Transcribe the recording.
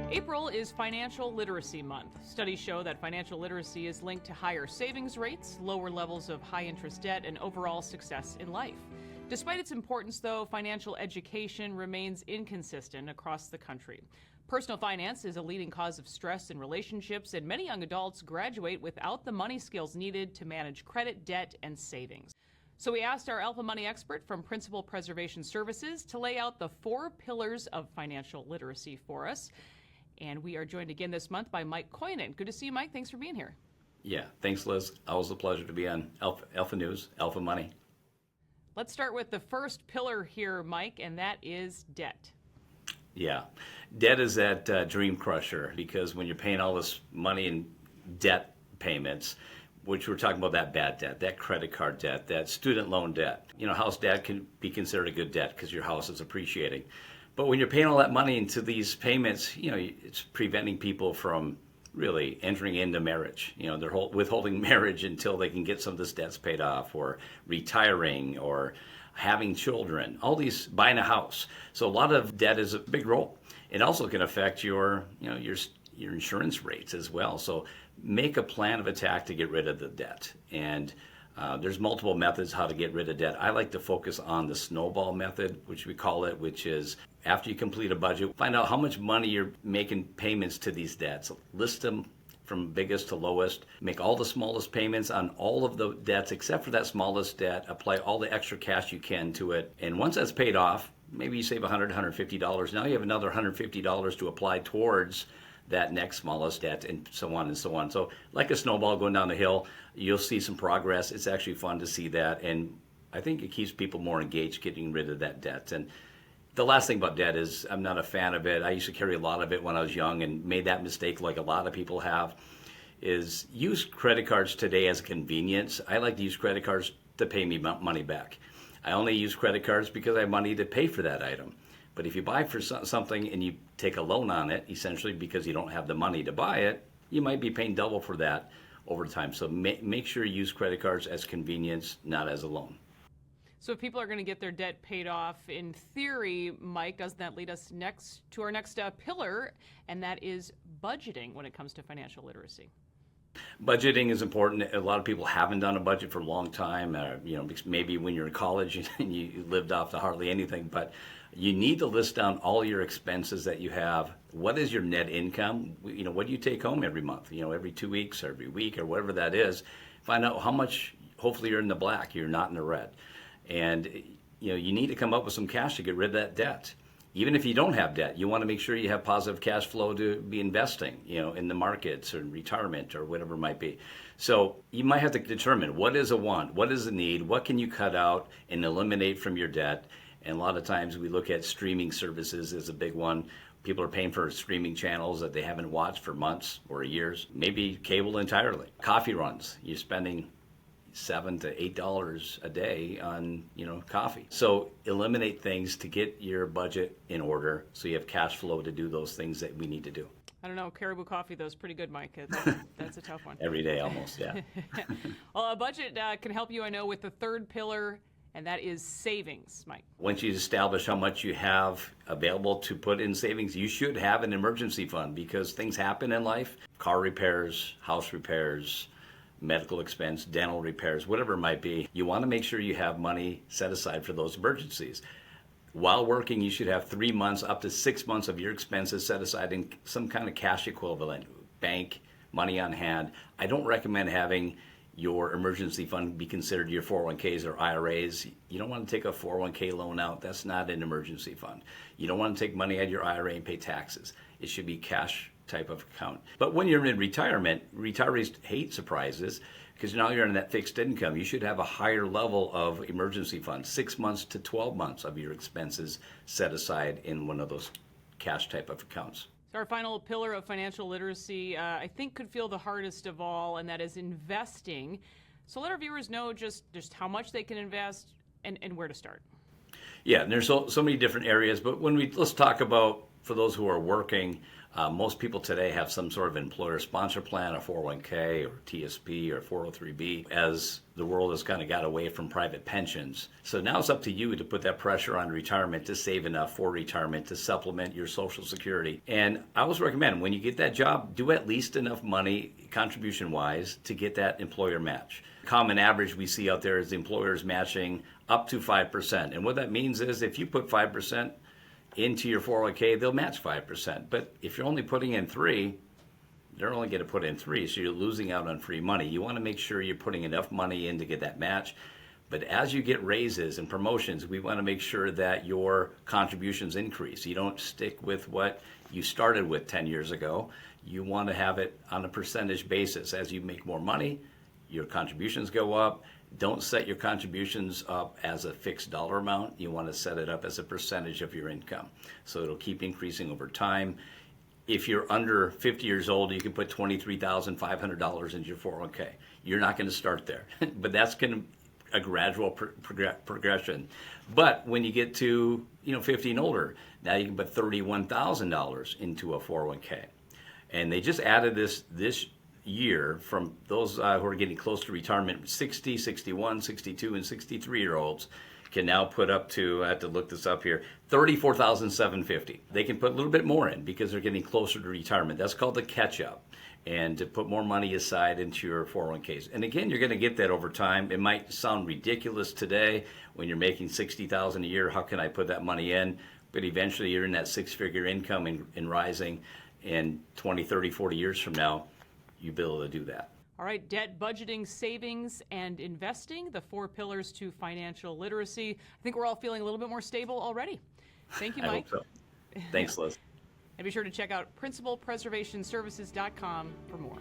April is Financial Literacy Month. Studies show that financial literacy is linked to higher savings rates, lower levels of high-interest debt, and overall success in life. Despite its importance, though, financial education remains inconsistent across the country. Personal finance is a leading cause of stress in relationships, and many young adults graduate without the money skills needed to manage credit, debt, and savings. So we asked our Alpha Money expert from Principal Preservation Services to lay out the 4 pillars of financial literacy for us. And we are joined again this month by Mike Koinen. Good to see you, Mike. Thanks for being here. Yeah, thanks, Liz. Always a pleasure to be on Alpha News, Alpha Money. Let's start with the first pillar here, Mike, and that is debt. Yeah, debt is that dream crusher, because when you're paying all this money in debt payments, which we're talking about, that bad debt, that credit card debt, that student loan debt. You know, house debt can be considered a good debt because your house is appreciating. But when you're paying all that money into these payments, you know, it's preventing people from really entering into marriage. You know, they're withholding marriage until they can get some of this debts paid off, or retiring, or having children, all these, buying a house. So a lot of debt is a big role. It also can affect your insurance rates as well. So make a plan of attack to get rid of the debt. And there's multiple methods how to get rid of debt. I like to focus on the snowball method, which we call it, which is after you complete a budget, find out how much money you're making payments to these debts. List them from biggest to lowest. Make all the smallest payments on all of the debts except for that smallest debt. Apply all the extra cash you can to it. And once that's paid off, maybe you save $100, $150. Now you have another $150 to apply towards that next smallest debt, and so on and so on. So like a snowball going down the hill, you'll see some progress. It's actually fun to see that, and I think it keeps people more engaged getting rid of that debt. And the last thing about debt is I'm not a fan of it. I used to carry a lot of it when I was young and made that mistake like a lot of people have, is use credit cards today as a convenience. I like to use credit cards to pay me money back. I only use credit cards because I have money to pay for that item. But if you buy for something and you take a loan on it, essentially because you don't have the money to buy it, you might be paying double for that over time. So make sure you use credit cards as convenience, not as a loan. So if people are going to get their debt paid off, in theory, Mike, doesn't that lead us to our next pillar, and that is budgeting when it comes to financial literacy? Budgeting is important. A lot of people haven't done a budget for a long time. Maybe when you're in college and you lived off to hardly anything, but you need to list down all your expenses that you have. What is your net income? What do you take home every month? Every 2 weeks or every week or whatever that is. Find out how much. Hopefully you're in the black. You're not in the red. And you need to come up with some cash to get rid of that debt. Even if you don't have debt, you want to make sure you have positive cash flow to be investing, in the markets or in retirement or whatever it might be. So you might have to determine what is a want, what is a need, what can you cut out and eliminate from your debt. And a lot of times we look at streaming services as a big one. People are paying for streaming channels that they haven't watched for months or years, maybe cable entirely. Coffee runs, you're spending $7 to $8 a day on coffee. So eliminate things to get your budget in order so you have cash flow to do those things that we need to do. I don't know, Caribou Coffee though is pretty good, Mike. That's a tough one. Every day almost, yeah. Well, a budget can help you, I know, with the third pillar, and that is savings, Mike. Once you establish how much you have available to put in savings, you should have an emergency fund, because things happen in life. Car repairs, house repairs, medical expense, dental repairs, whatever it might be. You want to make sure you have money set aside for those emergencies. While working, you should have 3 months, up to 6 months of your expenses set aside in some kind of cash equivalent, bank, money on hand. I don't recommend having your emergency fund be considered your 401ks or IRAs. You don't want to take a 401k loan out. That's not an emergency fund. You don't want to take money out of your IRA and pay taxes. It should be cash type of account. But when you're in retirement, retirees hate surprises, because now you're in that fixed income. You should have a higher level of emergency funds, 6 months to 12 months of your expenses set aside in one of those cash type of accounts. So our final pillar of financial literacy, I think, could feel the hardest of all, and that is investing. So let our viewers know just how much they can invest and where to start. Yeah, and there's so many different areas, but let's talk about, for those who are working, Most people today have some sort of employer sponsor plan, a 401k or TSP or 403b, as the world has kind of got away from private pensions. So now it's up to you to put that pressure on retirement to save enough for retirement to supplement your Social Security. And I always recommend when you get that job, do at least enough money contribution-wise to get that employer match. Common average we see out there is the employers matching up to 5%. And what that means is if you put 5% into your 401k, they'll match 5%. But if you're only putting in 3, they're only going to put in 3, so you're losing out on free money. You want to make sure you're putting enough money in to get that match. But as you get raises and promotions, we want to make sure that your contributions increase. You don't stick with what you started with 10 years ago. You want to have it on a percentage basis. As you make more money, your contributions go up. Don't set your contributions up as a fixed dollar amount. You want to set it up as a percentage of your income. So it'll keep increasing over time. If you're under 50 years old, you can put $23,500 into your 401k. You're not going to start there, but that's going to a gradual progression. But when you get to 50 and older, now you can put $31,000 into a 401k. And they just added this year from those who are getting close to retirement, 60, 61, 62, and 63-year-olds can now put up to, I have to look this up here, $34,750. They can put a little bit more in because they're getting closer to retirement. That's called the catch-up, and to put more money aside into your 401ks. And again, you're going to get that over time. It might sound ridiculous today when you're making $60,000 a year. How can I put that money in? But eventually you're in that six-figure income and rising, and 20, 30, 40 years from now, you'll be able to do that. All right, debt, budgeting, savings, and investing, the 4 pillars to financial literacy. I think we're all feeling a little bit more stable already. Thank you, Mike. I hope so. Thanks, Liz. And be sure to check out principalpreservationservices.com for more.